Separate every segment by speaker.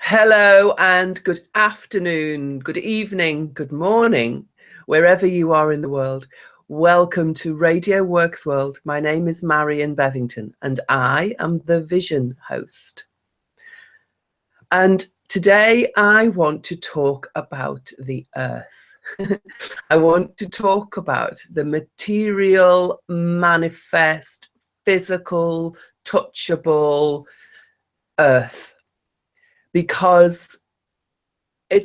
Speaker 1: Hello and good afternoon, good evening, good morning, wherever you are in the world. Welcome to Radio Works World. My name is Marion Bevington and I am the Vision host. And today I want to talk about the earth. I want to talk about the material, manifest, physical, touchable earth. Because the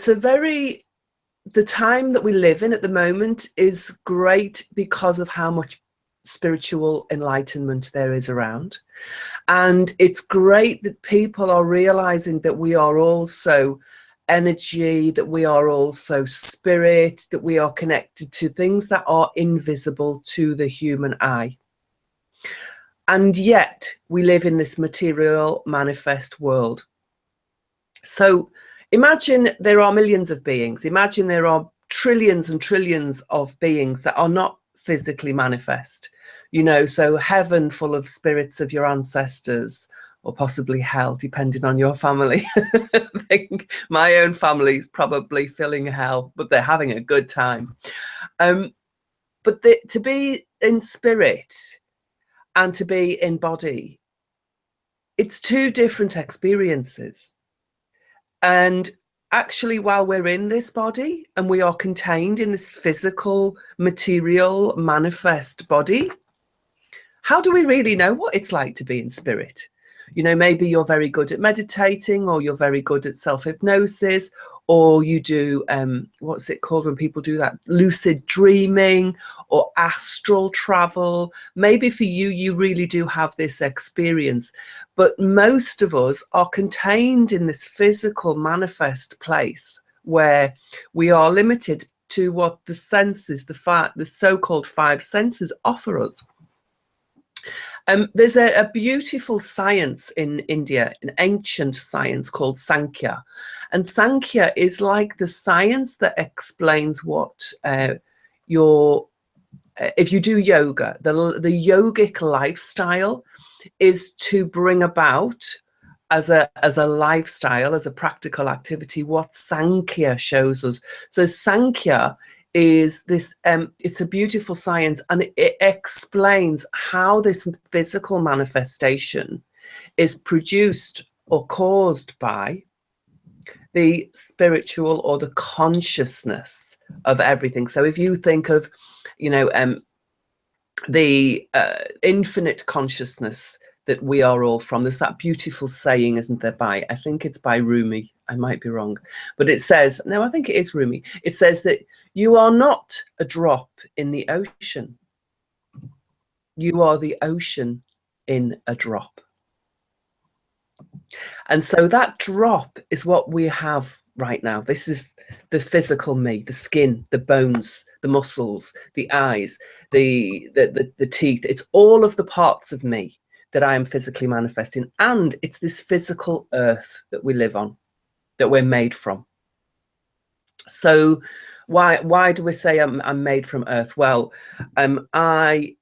Speaker 1: time that we live in at the moment is great because of how much spiritual enlightenment there is around. And it's great that people are realizing that we are also energy, that we are also spirit, that we are connected to things that are invisible to the human eye. And yet we live in this material manifest world. So imagine there are millions of beings. Imagine there are trillions and trillions of beings that are not physically manifest. So heaven full of spirits of your ancestors, or possibly hell, depending on your family. I think my own family is probably filling hell, but they're having a good time. But to be in spirit and to be in body, it's two different experiences. And actually, while we're in this body and we are contained in this physical, material, manifest body, how do we really know what it's like to be in spirit? Maybe you're very good at meditating, or you're very good at self-hypnosis, or you do, what's it called when people do that? Lucid dreaming or astral travel. Maybe for you, you really do have this experience. But most of us are contained in this physical manifest place where we are limited to what the senses, the so-called five senses offer us. There's a beautiful science in India, an ancient science called Sankhya. And Sankhya is like the science that explains what if you do yoga, the yogic lifestyle is to bring about as a lifestyle, as a practical activity, what Sankhya shows us. So Sankhya is this, it's a beautiful science, and it explains how this physical manifestation is produced or caused by the spiritual or the consciousness of everything. So if you think of, the infinite consciousness that we are all from, there's that beautiful saying, isn't there, I think it's by Rumi, I might be wrong, but it says, no, I think it is Rumi. It says that you are not a drop in the ocean. You are the ocean in a drop. And so that drop is what we have right now. This is the physical me, the skin, the bones, the muscles, the eyes, the teeth. It's all of the parts of me that I am physically manifesting. And it's this physical earth that we live on, that we're made from. So why do we say I'm made from earth? Well, I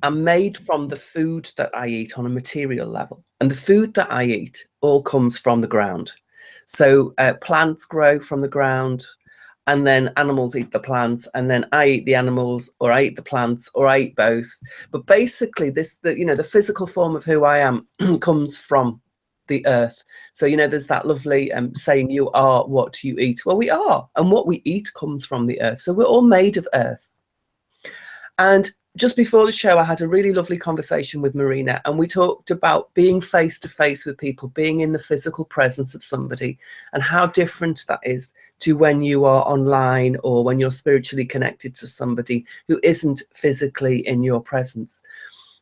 Speaker 1: am made from the food that I eat on a material level. And the food that I eat all comes from the ground. So plants grow from the ground, and then animals eat the plants, and then I eat the animals, or I eat the plants, or I eat both. But basically, the physical form of who I am comes from the earth. So, there's that lovely saying, you are what you eat. Well, we are, and what we eat comes from the earth. So we're all made of earth. And just before the show, I had a really lovely conversation with Marina, and we talked about being face to face with people, being in the physical presence of somebody, and how different that is to when you are online or when you're spiritually connected to somebody who isn't physically in your presence.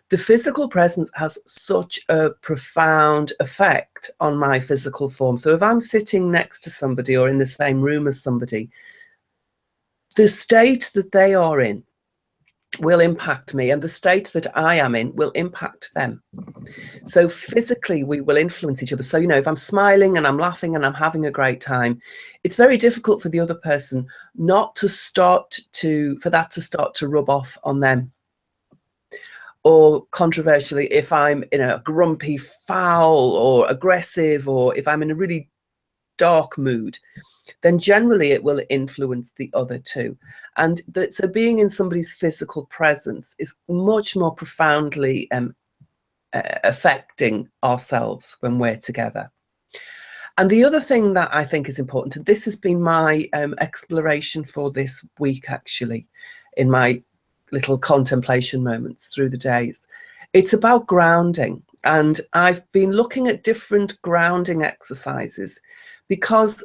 Speaker 1: The physical presence has such a profound effect on my physical form. So if I'm sitting next to somebody or in the same room as somebody, the state that they are in will impact me, and the state that I am in will impact them. So physically we will influence each other. So if I'm smiling and I'm laughing and I'm having a great time, it's very difficult for the other person not to for that to start to rub off on them. Or controversially, if I'm in a grumpy, foul or aggressive, or if I'm in a really dark mood, then generally it will influence the other two. And so being in somebody's physical presence is much more profoundly affecting ourselves when we're together. And the other thing that I think is important, and this has been my exploration for this week, actually, in my little contemplation moments through the days, it's about grounding. And I've been looking at different grounding exercises because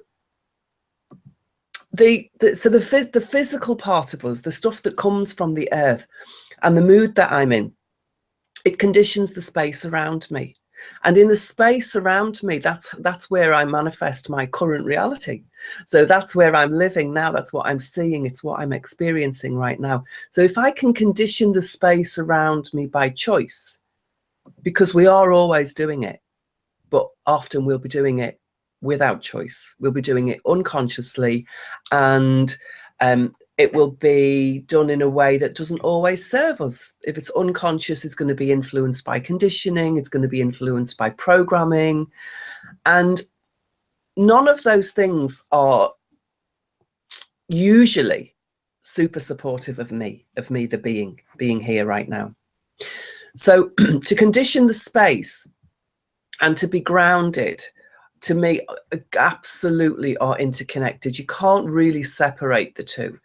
Speaker 1: the physical part of us, the stuff that comes from the earth and the mood that I'm in, it conditions the space around me. And in the space around me, that's where I manifest my current reality. So that's where I'm living now. That's what I'm seeing. It's what I'm experiencing right now. So if I can condition the space around me by choice, because we are always doing it, but often we'll be doing it without choice. We'll be doing it unconsciously, and it will be done in a way that doesn't always serve us. If it's unconscious, it's going to be influenced by conditioning, it's going to be influenced by programming, and none of those things are usually super supportive of me, the being here right now. So to condition the space and to be grounded, to me, absolutely are interconnected. You can't really separate the two.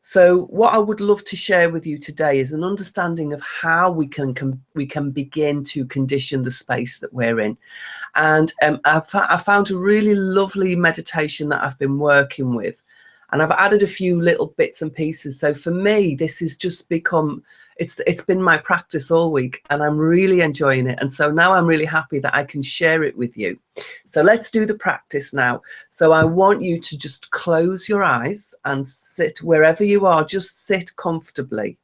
Speaker 1: So what I would love to share with you today is an understanding of how we can begin to condition the space that we're in. And I found a really lovely meditation that I've been working with, and I've added a few little bits and pieces. So for me, this has just become, it's been my practice all week, and I'm really enjoying it. And so now I'm really happy that I can share it with you. So let's do the practice now. So I want you to just close your eyes and sit wherever you are. Just sit comfortably.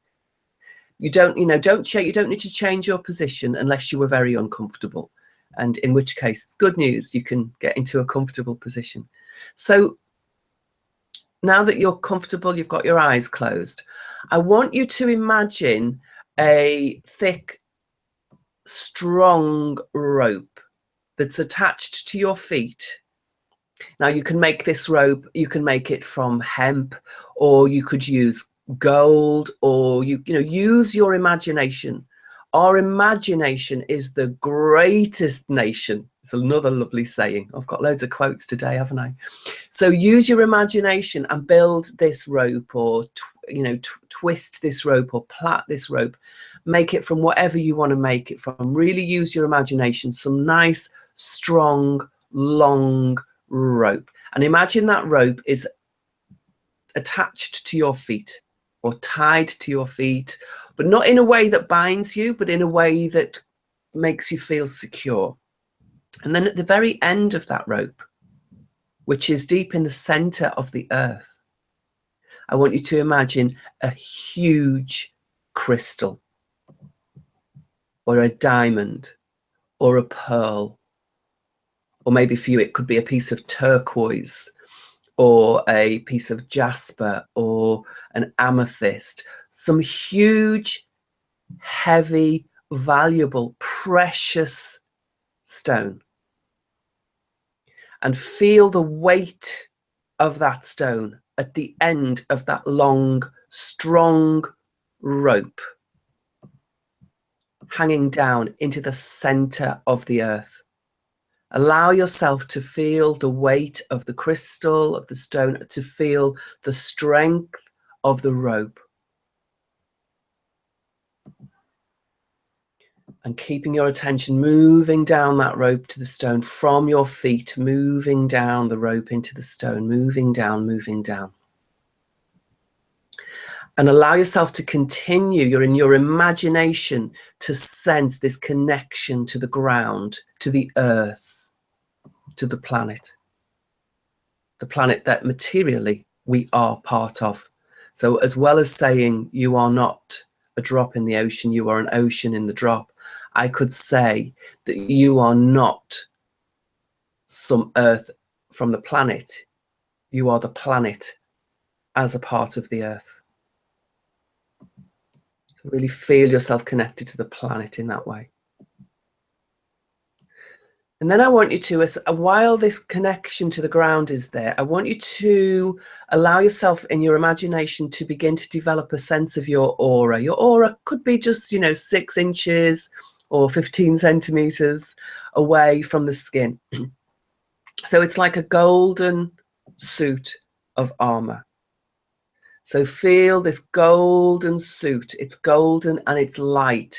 Speaker 1: You don't need to change your position unless you were very uncomfortable. And in which case, it's good news. You can get into a comfortable position. So now that you're comfortable, you've got your eyes closed, I want you to imagine a thick, strong rope that's attached to your feet. Now you can make this rope, you can make it from hemp, or you could use gold, or use your imagination. Our imagination is the greatest nation. It's another lovely saying. I've got loads of quotes today, haven't I? So use your imagination and build this rope, or twist this rope, or plait this rope. Make it from whatever you want to make it from. Really use your imagination. Some nice, strong, long rope. And imagine that rope is attached to your feet, or tied to your feet, but not in a way that binds you, but in a way that makes you feel secure. And then at the very end of that rope, which is deep in the center of the earth, I want you to imagine a huge crystal, or a diamond, or a pearl, or maybe for you it could be a piece of turquoise, or a piece of jasper, or an amethyst, some huge, heavy, valuable, precious stone. And feel the weight of that stone at the end of that long, strong rope, hanging down into the center of the earth. Allow yourself to feel the weight of the crystal, of the stone, to feel the strength of the rope. And keeping your attention moving down that rope to the stone from your feet, moving down the rope into the stone, moving down, moving down. And allow yourself to continue, you're in your imagination, to sense this connection to the ground, to the earth, to the planet that materially we are part of. So as well as saying you are not a drop in the ocean, you are an ocean in the drop, I could say that you are not some earth from the planet. You are the planet as a part of the earth. Really feel yourself connected to the planet in that way. And then I want you to, while this connection to the ground is there, I want you to allow yourself in your imagination to begin to develop a sense of your aura. Your aura could be just, 6 inches or 15 centimeters away from the skin. So it's like a golden suit of armor. So feel this golden suit. It's golden and it's light.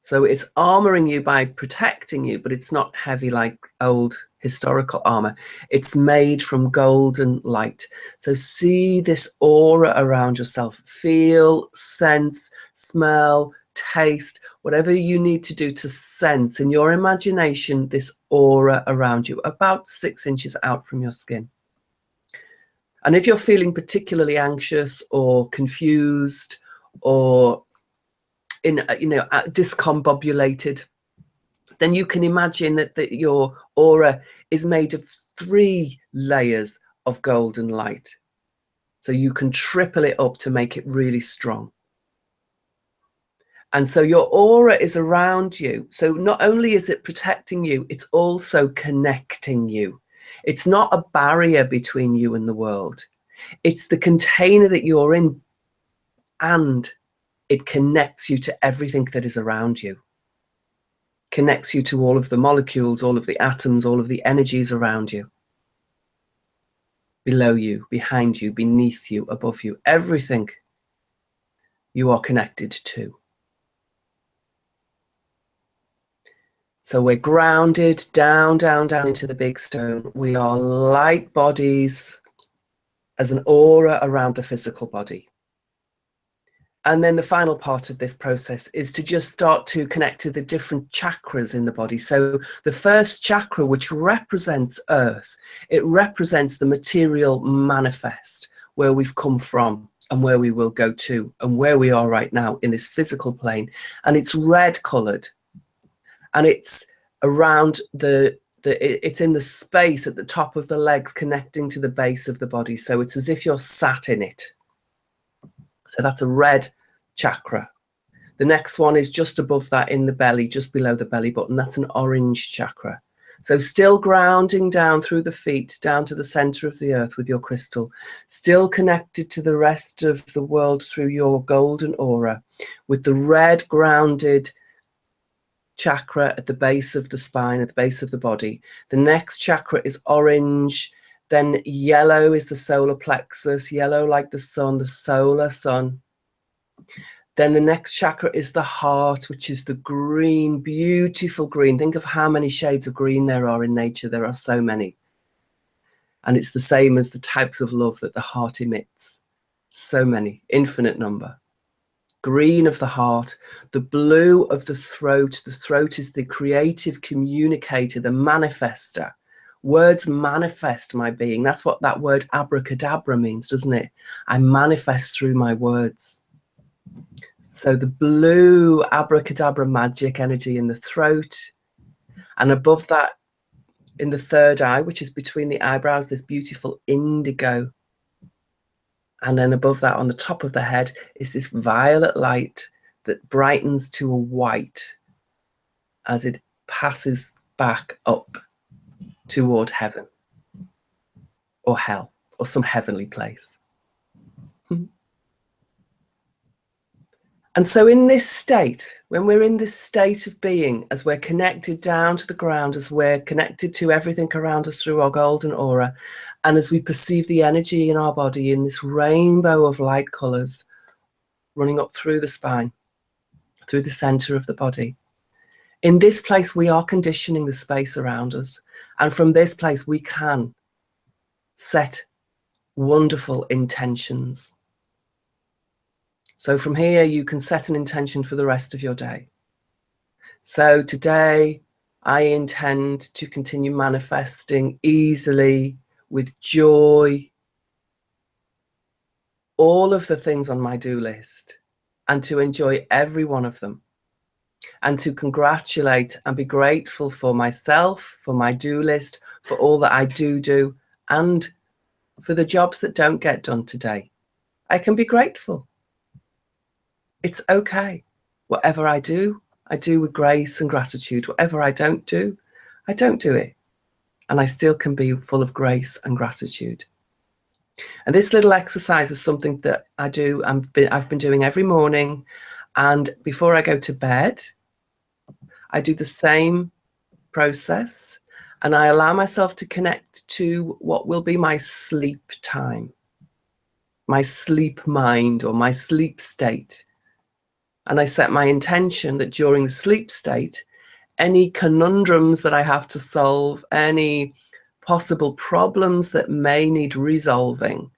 Speaker 1: So it's armoring you by protecting you, but it's not heavy like old historical armor. It's made from golden light. So see this aura around yourself. Feel, sense, smell, taste, whatever you need to do to sense in your imagination this aura around you, about 6 inches out from your skin. And if you're feeling particularly anxious or confused or discombobulated, then you can imagine that your aura is made of 3 layers of golden light. So you can triple it up to make it really strong. And so your aura is around you. So not only is it protecting you, it's also connecting you. It's not a barrier between you and the world. It's the container that you're in, and it connects you to everything that is around you. Connects you to all of the molecules, all of the atoms, all of the energies around you. Below you, behind you, beneath you, above you, everything you are connected to. So we're grounded down, down, down into the big stone. We are light bodies as an aura around the physical body. And then the final part of this process is to just start to connect to the different chakras in the body. So the first chakra, which represents earth, it represents the material manifest, where we've come from and where we will go to and where we are right now in this physical plane. And it's red colored. And it's around it's in the space at the top of the legs connecting to the base of the body. So it's as if you're sat in it. So that's a red chakra. The next one is just above that in the belly, just below the belly button. That's an orange chakra. So still grounding down through the feet, down to the center of the earth with your crystal, still connected to the rest of the world through your golden aura, with the red grounded chakra at the base of the spine, at the base of the body. The next chakra is orange. Then yellow is the solar plexus, yellow like the sun, the solar sun. Then the next chakra is the heart, which is the green, beautiful green. Think of how many shades of green there are in nature. There are so many. And it's the same as the types of love that the heart emits. So many, infinite number. Green of the heart, the blue of the throat. The throat is the creative communicator, the manifester. Words manifest my being. That's what that word abracadabra means, doesn't it? I manifest through my words. So the blue abracadabra magic energy in the throat. And above that, in the third eye, which is between the eyebrows, this beautiful indigo. And then above that, on the top of the head, is this violet light that brightens to a white as it passes back up toward heaven or hell or some heavenly place. And so in this state, when we're in this state of being, as we're connected down to the ground, as we're connected to everything around us through our golden aura, and as we perceive the energy in our body in this rainbow of light colors running up through the spine, through the center of the body, in this place, we are conditioning the space around us. And from this place, we can set wonderful intentions. So from here, you can set an intention for the rest of your day. So today, I intend to continue manifesting easily, with joy, all of the things on my do list, and to enjoy every one of them, and to congratulate and be grateful for myself, for my do list, for all that I do, and for the jobs that don't get done today. I can be grateful. It's okay. Whatever I do, I do with grace and gratitude. Whatever I don't do it. And I still can be full of grace and gratitude. And this little exercise is something that I do. I've been doing every morning. And before I go to bed, I do the same process. And I allow myself to connect to what will be my sleep time, my sleep mind, or my sleep state. And I set my intention that during the sleep state, any conundrums that I have to solve, any possible problems that may need resolving,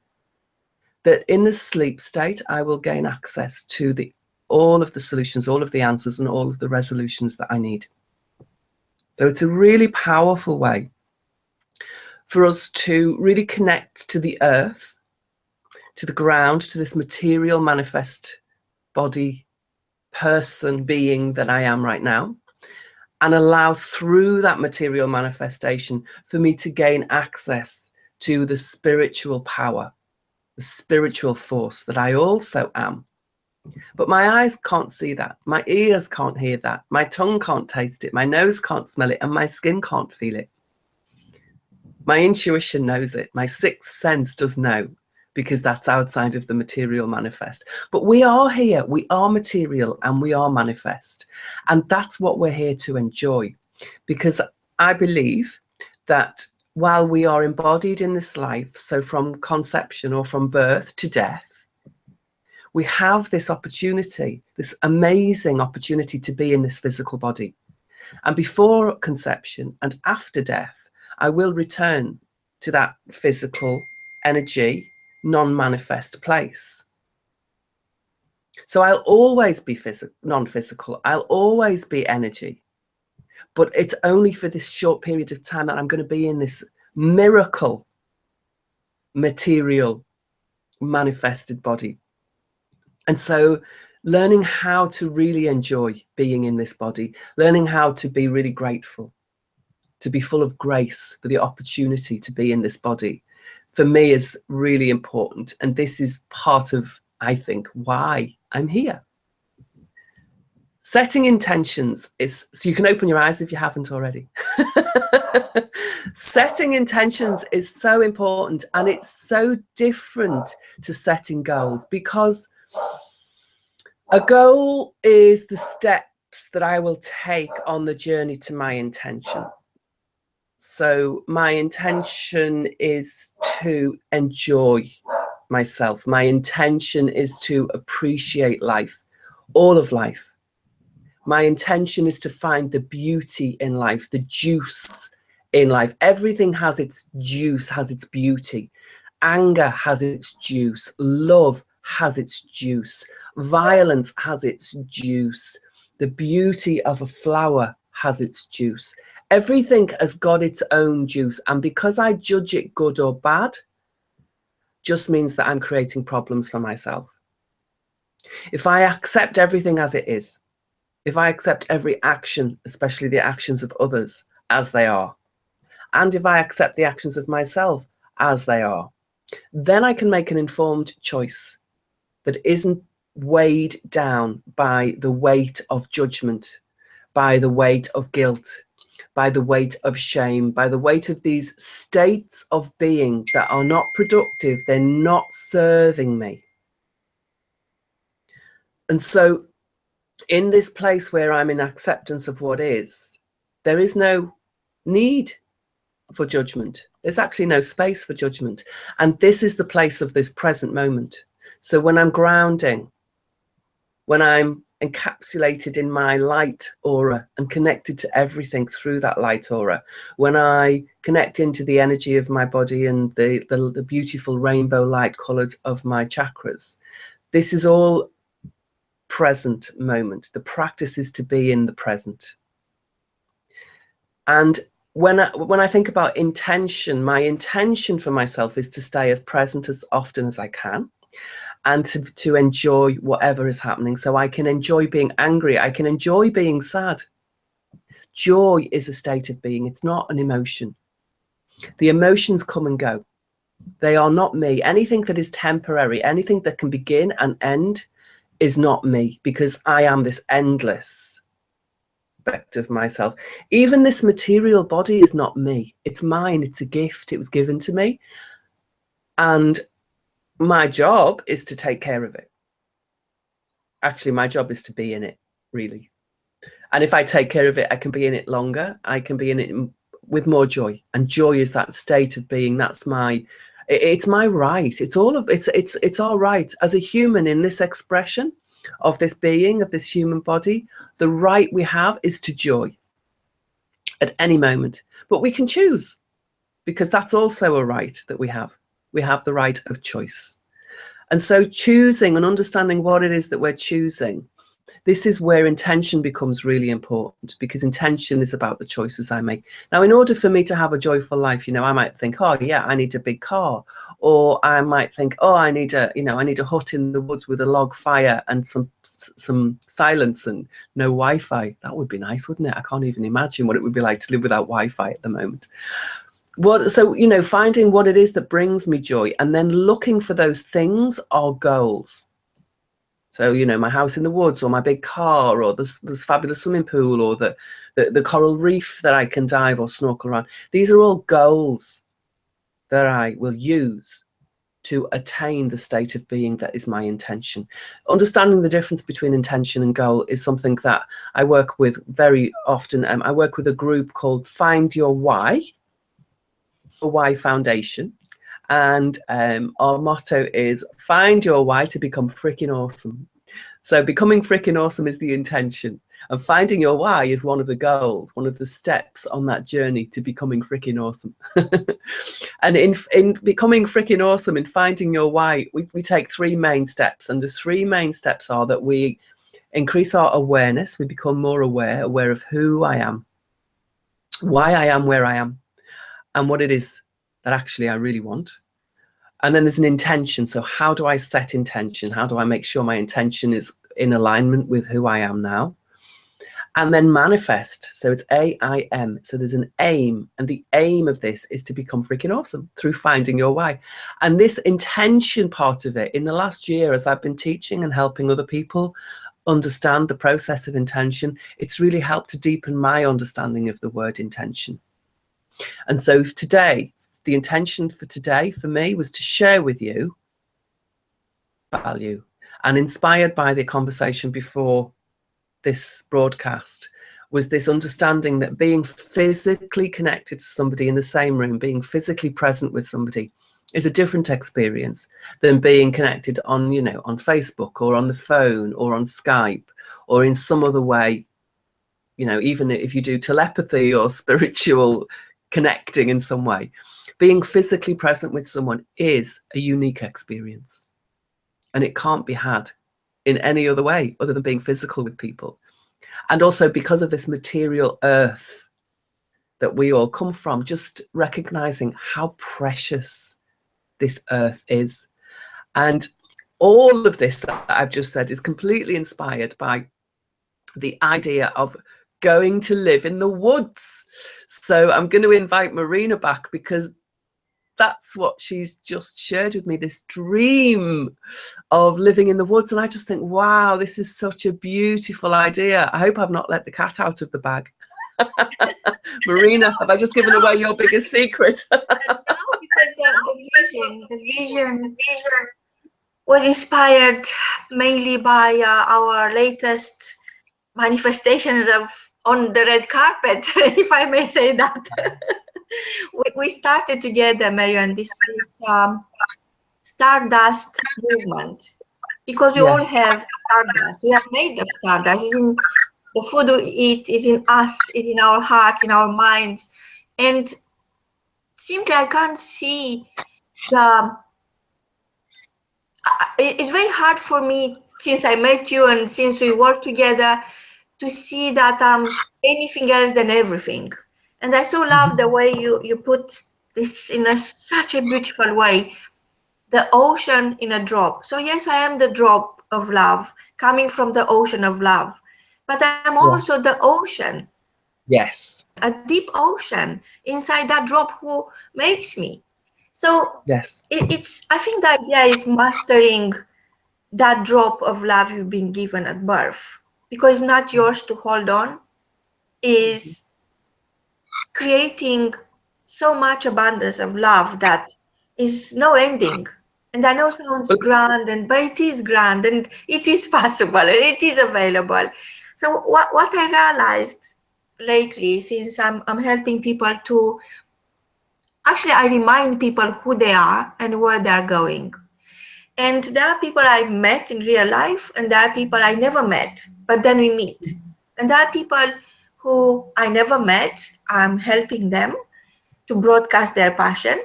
Speaker 1: that in the sleep state, I will gain access to all of the solutions, all of the answers, and all of the resolutions that I need. So it's a really powerful way for us to really connect to the earth, to the ground, to this material manifest body, person, being that I am right now, and allow through that material manifestation for me to gain access to the spiritual power, the spiritual force that I also am. But my eyes can't see that. My ears can't hear that. My tongue can't taste it. My nose can't smell it. And my skin can't feel it. My intuition knows it. My sixth sense does know, because that's outside of the material manifest. But we are here. We are material and we are manifest. And that's what we're here to enjoy. Because I believe that while we are embodied in this life, so from conception or from birth to death, we have this opportunity, this amazing opportunity to be in this physical body. And before conception and after death, I will return to that physical energy, non-manifest place. So I'll always be non-physical. I'll always be energy. But it's only for this short period of time that I'm going to be in this miracle material manifested body. And so learning how to really enjoy being in this body, learning how to be really grateful, to be full of grace for the opportunity to be in this body, for me is really important. And this is part of, I think, why I'm here. Setting intentions is, so you can open your eyes if you haven't already. Setting intentions is so important, and it's so different to setting goals, because a goal is the steps that I will take on the journey to my intention. So my intention is to enjoy myself. My intention is to appreciate life, all of life. My intention is to find the beauty in life, the juice in life. Everything has its juice, has its beauty. Anger has its juice. Love has its juice. Violence has its juice. The beauty of a flower has its juice. Everything has got its own juice. And because I judge it good or bad, just means that I'm creating problems for myself. If I accept everything as it is, if I accept every action, especially the actions of others, as they are, and if I accept the actions of myself as they are, then I can make an informed choice that isn't weighed down by the weight of judgment, by the weight of guilt, by the weight of shame, by the weight of these states of being that are not productive, they're not serving me. And so in this place where I'm in acceptance of what is, there is no need for judgment. There's actually no space for judgment. And this is the place of this present moment. So when I'm grounding, when I'm encapsulated in my light aura and connected to everything through that light aura, when I connect into the energy of my body and the beautiful rainbow light colors of my chakras, this is all present moment. The practice is to be in the present. And when I think about intention, my intention for myself is to stay as present as often as I can, and to enjoy whatever is happening. So I can enjoy being angry. I can enjoy being sad. Joy is a state of being. It's not an emotion. The emotions come and go. They are not me. Anything that is temporary, anything that can begin and end is not me, because I am this endless aspect of myself. Even this material body is not me. It's mine. It's a gift. It was given to me. And my job is to take care of it. Actually, my job is to be in it, really. And if I take care of it, I can be in it longer. I can be in it with more joy. And joy is that state of being. That's it's my right. It's all right as a human in this expression of this being, of this human body. The right we have is to joy at any moment, but we can choose, because that's also a right that we have. We have the right of choice. And so choosing and understanding what it is that we're choosing, this is where intention becomes really important, because intention is about the choices I make. Now, in order for me to have a joyful life, I might think, oh yeah, I need a big car. Or I might think, oh, I need a hut in the woods with a log fire and some silence and no Wi-Fi. That would be nice, wouldn't it? I can't even imagine what it would be like to live without Wi-Fi at the moment. So, finding what it is that brings me joy and then looking for those things or goals. So, my house in the woods, or my big car, or this fabulous swimming pool, or the coral reef that I can dive or snorkel around. These are all goals that I will use to attain the state of being that is my intention. Understanding the difference between intention and goal is something that I work with very often. I work with a group called Find Your Why, the Why Foundation. And our motto is find your why to become freaking awesome. So becoming freaking awesome is the intention, and finding your why is one of the goals, one of the steps on that journey to becoming freaking awesome. And in becoming freaking awesome, in finding your why, we take 3 main steps. And the 3 main steps are that we increase our awareness. We become more aware of who I am, why I am where I am, and what it is that actually I really want. And then there's an intention. So how do I set intention? How do I make sure my intention is in alignment with who I am now? And then manifest. So it's AIM. So there's an aim. And the aim of this is to become freaking awesome through finding your why. And this intention part of it, in the last year, as I've been teaching and helping other people understand the process of intention, it's really helped to deepen my understanding of the word intention. And so today, the intention for today for me was to share with you value, and inspired by the conversation before this broadcast was this understanding that being physically connected to somebody in the same room, being physically present with somebody, is a different experience than being connected on Facebook or on the phone or on Skype or in some other way. Even if you do telepathy or spiritual connecting in some way, being physically present with someone is a unique experience, and it can't be had in any other way other than being physical with people. And also because of this material earth that we all come from, just recognizing how precious this earth is. And all of this that I've just said is completely inspired by the idea of going to live in the woods. So I'm going to invite Marina back, because that's what she's just shared with me, this dream of living in the woods. And I just think, wow, this is such a beautiful idea. I hope I've not let the cat out of the bag. Marina, have I just given away your biggest secret?
Speaker 2: No, because the vision was inspired mainly by our latest manifestations on the red carpet, if I may say that. We started together, Marion, this Stardust movement, because we all have stardust. We are made of stardust. It's in the food we eat, is in us, is in our hearts, in our minds. And simply, I can't see it's very hard for me, since I met you and since we work together, to see that anything else than everything. And I so love the way you put this in such a beautiful way. The ocean in a drop. So yes, I am the drop of love, coming from the ocean of love. But I'm also the ocean.
Speaker 1: Yes.
Speaker 2: A deep ocean inside that drop who makes me. So
Speaker 1: yes,
Speaker 2: I think the idea is mastering that drop of love you've been given at birth, because it's not yours to hold on. is creating so much abundance of love that is no ending. And I know it sounds grand, but it is grand, and it is possible, and it is available. So what I realized lately, since I'm helping people to, actually I remind people who they are and where they're going. And there are people I've met in real life, and there are people I never met, but then we meet. And there are people who I never met, I'm helping them to broadcast their passion,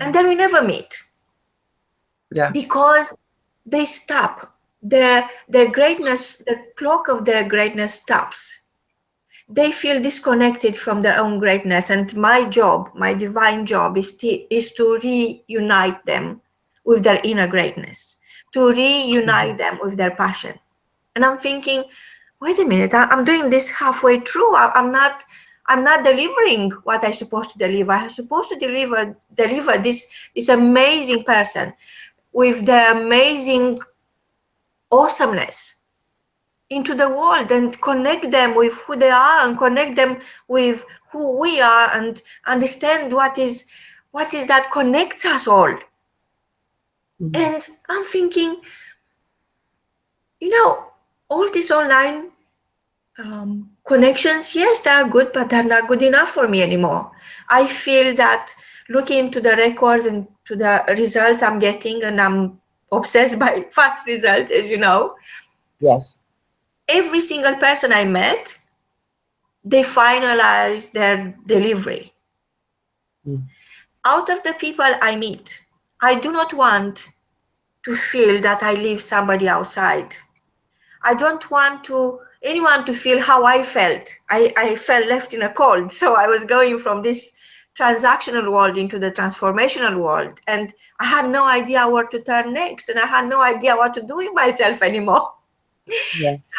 Speaker 2: and then we never meet.
Speaker 1: Yeah.
Speaker 2: Because they stop. Their greatness, the clock of their greatness stops. They feel disconnected from their own greatness, and my job, my divine job, is to reunite them with their inner greatness, to reunite them with their passion. And I'm thinking, wait a minute, I'm doing this halfway through. I'm not delivering what I'm supposed to deliver. I'm supposed to deliver this amazing person with their amazing awesomeness into the world, and connect them with who they are, and connect them with who we are, and understand what is that connects us all. And I'm thinking, all these online connections, yes, they are good, but they're not good enough for me anymore. I feel that looking into the records and to the results I'm getting, and I'm obsessed by fast results, as you know.
Speaker 1: Yes.
Speaker 2: Every single person I met, they finalize their delivery. Out of the people I meet, I do not want to feel that I leave somebody outside. I don't want anyone to feel how I felt. I felt left in a cold. So I was going from this transactional world into the transformational world, and I had no idea where to turn next, and I had no idea what to do with myself anymore.
Speaker 1: Yes.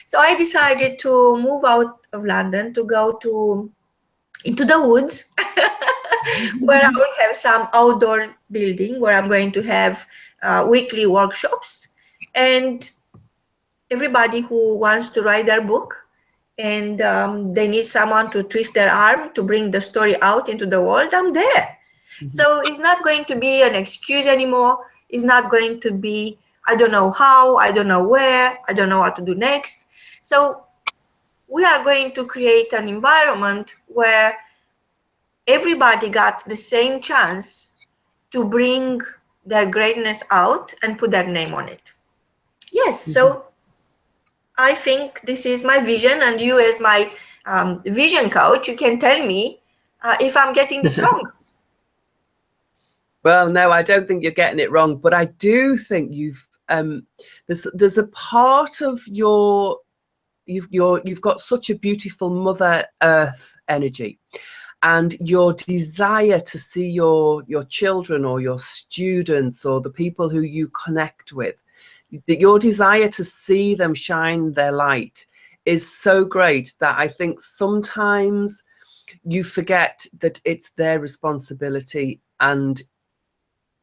Speaker 2: So I decided to move out of London, to go into the woods where I will have some outdoor building where I'm going to have weekly workshops, and everybody who wants to write their book and they need someone to twist their arm to bring the story out into the world, I'm there. So it's not going to be an excuse anymore. It's not going to be, I don't know how, I don't know where, I don't know what to do next. So we are going to create an environment where everybody got the same chance to bring their greatness out and put their name on it. Yes, so I think this is my vision, and you, as my vision coach, you can tell me if I'm getting this wrong.
Speaker 1: Well, no, I don't think you're getting it wrong, but I do think there's a part of you've got such a beautiful Mother Earth energy, and your desire to see your children or your students or the people who you connect with, that your desire to see them shine their light is so great that I think sometimes you forget that it's their responsibility, and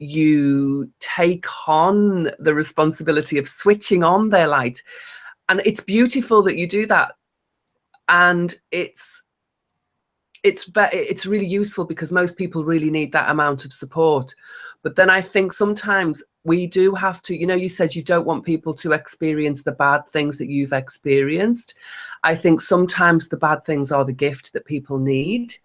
Speaker 1: you take on the responsibility of switching on their light. And it's beautiful that you do that, and it's really useful because most people really need that amount of support. But then I think sometimes we do have to, you said you don't want people to experience the bad things that you've experienced. I think sometimes the bad things are the gift that people need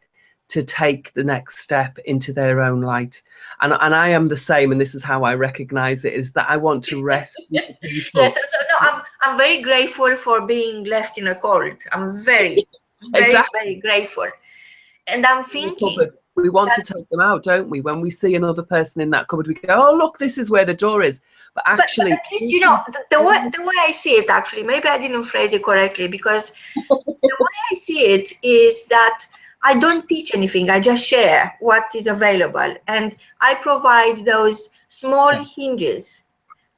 Speaker 1: to take the next step into their own light. And I am the same, and this is how I recognize it, is that I want to rescue people.
Speaker 2: Yes, so no, I'm very grateful for being left in a cold. I'm very, very grateful. And I'm thinking,
Speaker 1: we want to take them out, don't we? When we see another person in that cupboard, we go, oh, look, this is where the door is. But actually,
Speaker 2: but at least, the way I see it, actually, maybe I didn't phrase it correctly, because the way I see it is that I don't teach anything. I just share what is available. And I provide those small hinges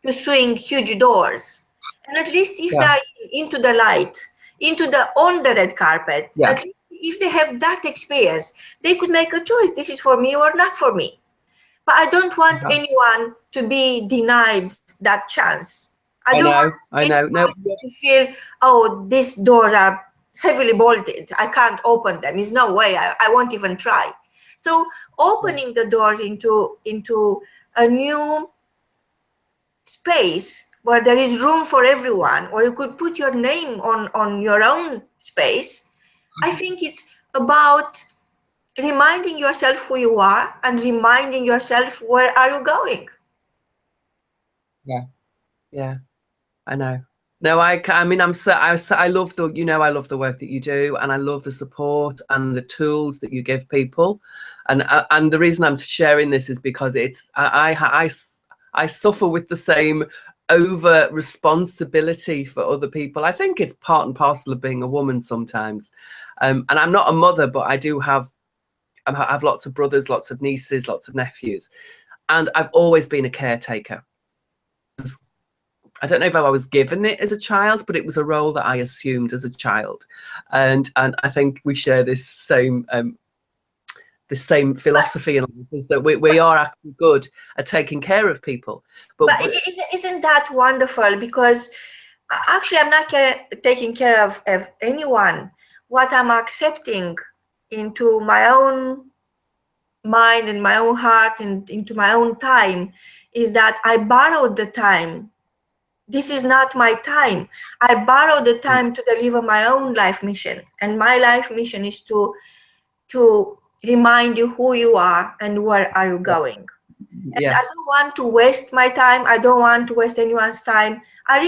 Speaker 2: to swing huge doors. And at least if they're into the light, on the red carpet, at least if they have that experience, they could make a choice. This is for me or not for me. But I don't want anyone to be denied that chance. I don't want anyone to feel, oh, these doors are heavily bolted. I can't open them. There's no way. I won't even try. So opening the doors into a new space where there is room for everyone, or you could put your name on your own space. I think it's about reminding yourself who you are and reminding yourself where are you going.
Speaker 1: Yeah, I know. No, I mean, I love the, I love the work that you do, and I love the support and the tools that you give people. And the reason I'm sharing this is because I suffer with the same over responsibility for other people. I think it's part and parcel of being a woman sometimes. And I'm not a mother, but I have lots of brothers, lots of nieces, lots of nephews. And I've always been a caretaker. I don't know if I was given it as a child, but it was a role that I assumed as a child. And I think we share this same philosophy in life, is that we are actually good at taking care of people.
Speaker 2: But isn't that wonderful? Because actually I'm not taking care of anyone. What I'm accepting into my own mind and my own heart and into my own time is that I borrowed the time. This is not my time. I borrowed the time to deliver my own life mission. And my life mission is to remind you who you are and where are you going. And
Speaker 1: yes.
Speaker 2: I don't want to waste my time. I don't want to waste anyone's time. I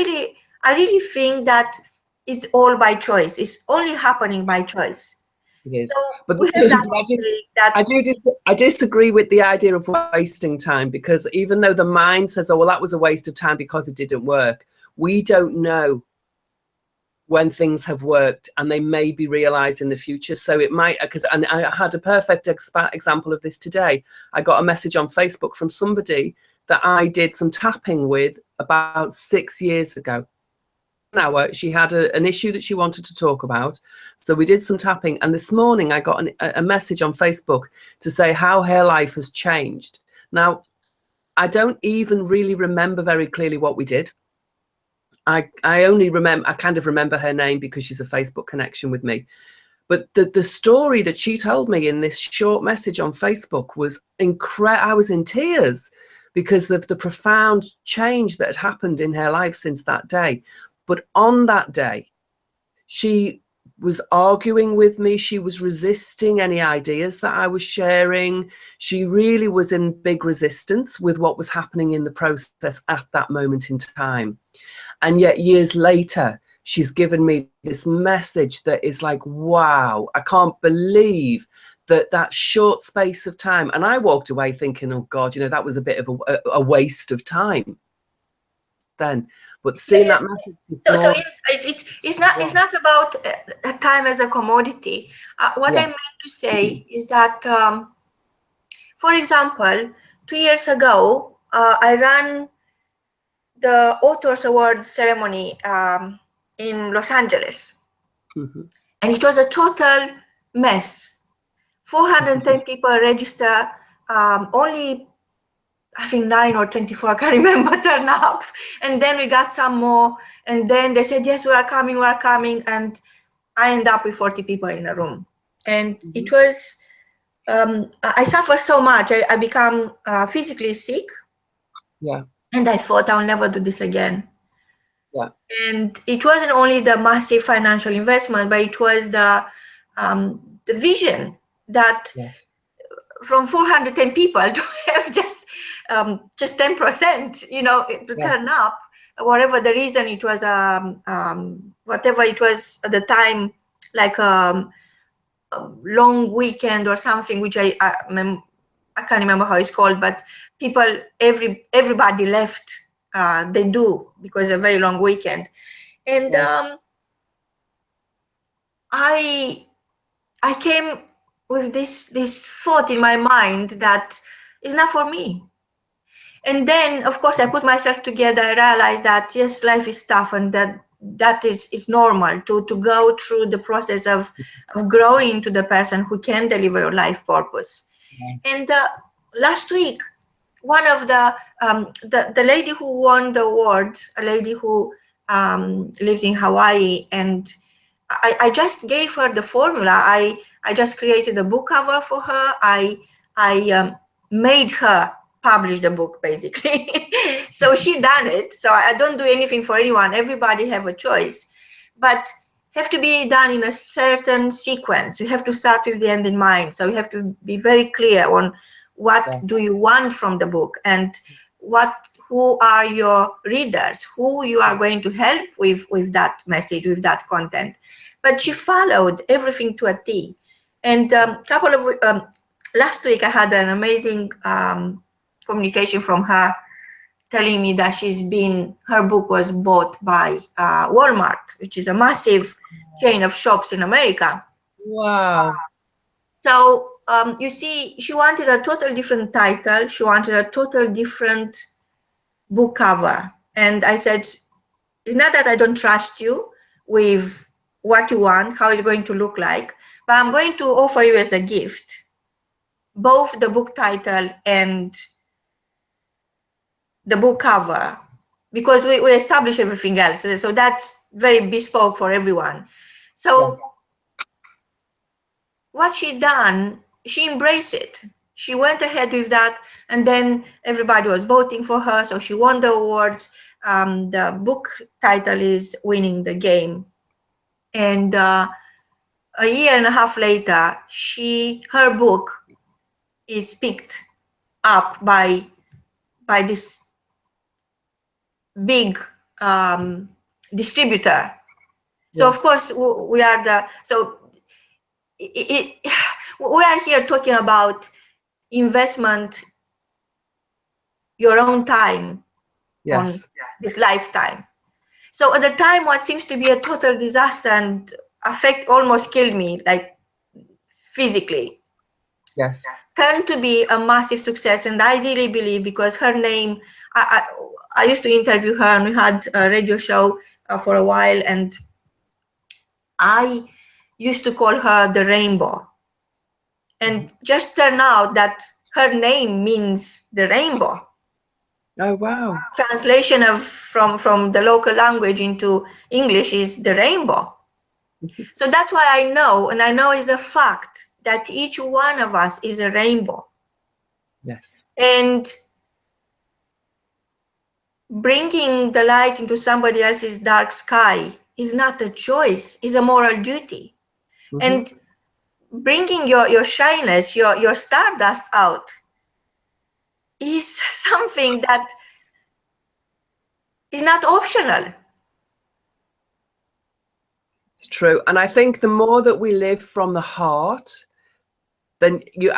Speaker 2: really think that it's all by choice. It's only happening by choice. So
Speaker 1: but
Speaker 2: we have that
Speaker 1: I disagree with the idea of wasting time, because even though the mind says, oh, well, that was a waste of time because it didn't work, we don't know when things have worked, and they may be realized in the future. So it might, and I had a perfect example of this today. I got a message on Facebook from somebody that I did some tapping with about 6 years ago. Hour, she had an issue that she wanted to talk about, so we did some tapping, and this morning I got a message on Facebook to say how her life has changed. Now, I don't even really remember very clearly what we did. I kind of remember her name because she's a Facebook connection with me. But the story that she told me in this short message on Facebook was incredible. I was in tears because of the profound change that had happened in her life since that day. But on that day, she was arguing with me. She was resisting any ideas that I was sharing. She really was in big resistance with what was happening in the process at that moment in time. And yet years later, she's given me this message that is like, wow, I can't believe that short space of time. And I walked away thinking, oh God, that was a bit of a waste of time then. But seeing that message,
Speaker 2: so it's not about time as a commodity. What I meant to say is that, for example, 2 years ago, I ran the Authors Awards ceremony in Los Angeles, and it was a total mess. 410 people register, only I think 9 or 24, I can't remember, turn up. And then we got some more. And then they said, yes, we are coming. And I ended up with 40 people in a room. And it was, I suffered so much. I became physically sick.
Speaker 1: Yeah.
Speaker 2: And I thought I'll never do this again.
Speaker 1: Yeah.
Speaker 2: And it wasn't only the massive financial investment, but it was the vision that from 410 people to have just 10%, to turn up, whatever the reason it was, whatever it was at the time, like a long weekend or something, which I can't remember how it's called, but people, everybody left. They do, because it's a very long weekend. And I came with this thought in my mind that it's not for me. And then, of course, I put myself together. I realized that, yes, life is tough, and that is normal to go through the process of growing into the person who can deliver your life purpose. And last week, one of the lady who won the award, a lady who lives in Hawaii, and I just gave her the formula. I just created a book cover for her. I made her publish the book, basically. So she done it. So I don't do anything for anyone. Everybody have a choice, but have to be done in a certain sequence. You have to start with the end in mind. So you have to be very clear on what do you want from the book, and who are your readers, who you are going to help with that message, with that content. But she followed everything to a T. And last week I had an amazing communication from her telling me that her book was bought by Walmart, which is a massive chain of shops in America.
Speaker 1: Wow.
Speaker 2: So you see, she wanted a total different title. She wanted a total different book cover. And I said, it's not that I don't trust you with what you want, how it's going to look like, but I'm going to offer you as a gift both the book title and the book cover, because we establish everything else. So that's very bespoke for everyone. So what she done, she embraced it. She went ahead with that, and then everybody was voting for her, so she won the awards. The book title is Winning the Game. And a year and a half later, her book is picked up by this big distributor. So of course we are we are here talking about investment, your own time on this lifetime. So at the time, what seems to be a total disaster and almost killed me, like physically, turned to be a massive success. And I really believe, because her name, I used to interview her, and we had a radio show for a while, and I used to call her the Rainbow. And just turned out that her name means the rainbow.
Speaker 1: Oh, wow.
Speaker 2: Translation from the local language into English is the rainbow. So that's why I know, and I know is a fact, that each one of us is a rainbow.
Speaker 1: Yes.
Speaker 2: And bringing the light into somebody else's dark sky is not a choice, it's a moral duty. And bringing your shyness, your stardust out is something that is not optional.
Speaker 1: It's true. And I think the more that we live from the heart, then you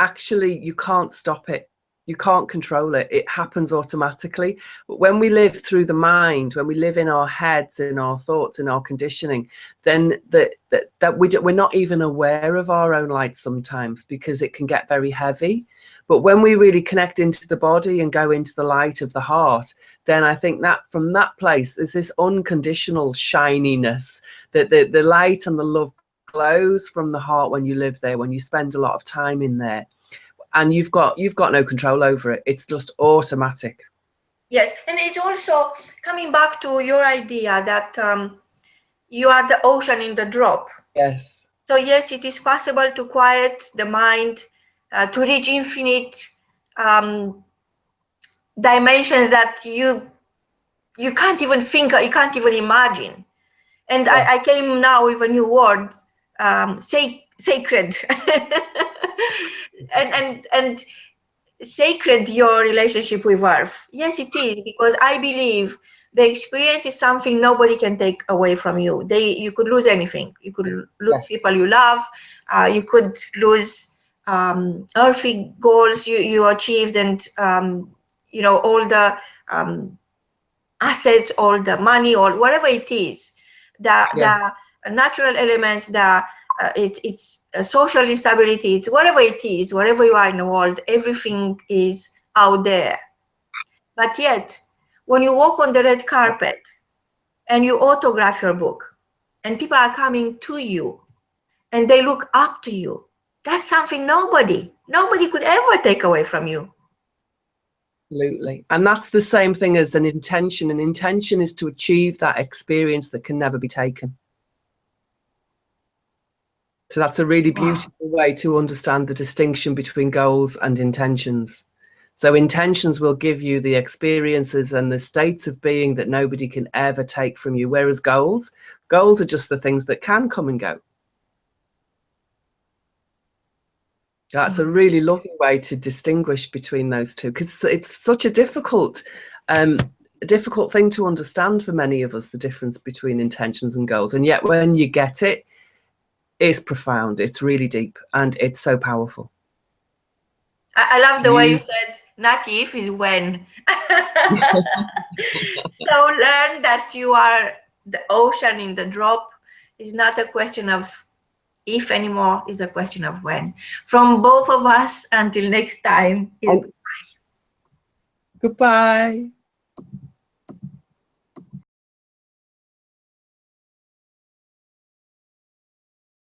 Speaker 1: can't stop it. You can't control it. It happens automatically. But when we live through the mind, when we live in our heads, in our thoughts, in our conditioning, then we're not even aware of our own light sometimes, because it can get very heavy. But when we really connect into the body and go into the light of the heart, then I think that from that place, there's this unconditional shininess, that the light and the love glows from the heart when you live there, when you spend a lot of time in there. And you've got no control over it. It's just automatic.
Speaker 2: Yes, and it's also coming back to your idea that you are the ocean in the drop.
Speaker 1: Yes.
Speaker 2: So yes, it is possible to quiet the mind, to reach infinite dimensions that you can't even think, you can't even imagine. And I came now with a new word, sacred. and sacred, your relationship with Earth. Yes, it is, because I believe the experience is something nobody can take away from you. You could lose anything. You could lose people you love. You could lose earthly goals you achieved, and all the assets, all the money, or whatever it is. The natural elements, it's social instability, it's whatever it is, wherever you are in the world, everything is out there. But yet, when you walk on the red carpet and you autograph your book, and people are coming to you and they look up to you, that's something nobody could ever take away from you.
Speaker 1: Absolutely. And that's the same thing as an intention. An intention is to achieve that experience that can never be taken. So that's a really
Speaker 2: Wow.
Speaker 1: beautiful way to understand the distinction between goals and intentions. So intentions will give you the experiences and the states of being that nobody can ever take from you, whereas goals are just the things that can come and go. That's a really lovely way to distinguish between those two, because it's such a difficult thing to understand for many of us, the difference between intentions and goals. And yet when you get it, it's profound, it's really deep, and it's so powerful.
Speaker 2: I love the way you said, not if, is when. So learn that you are the ocean in the drop. Is not a question of if anymore, is a question of when. From both of us, until next time, is
Speaker 1: goodbye.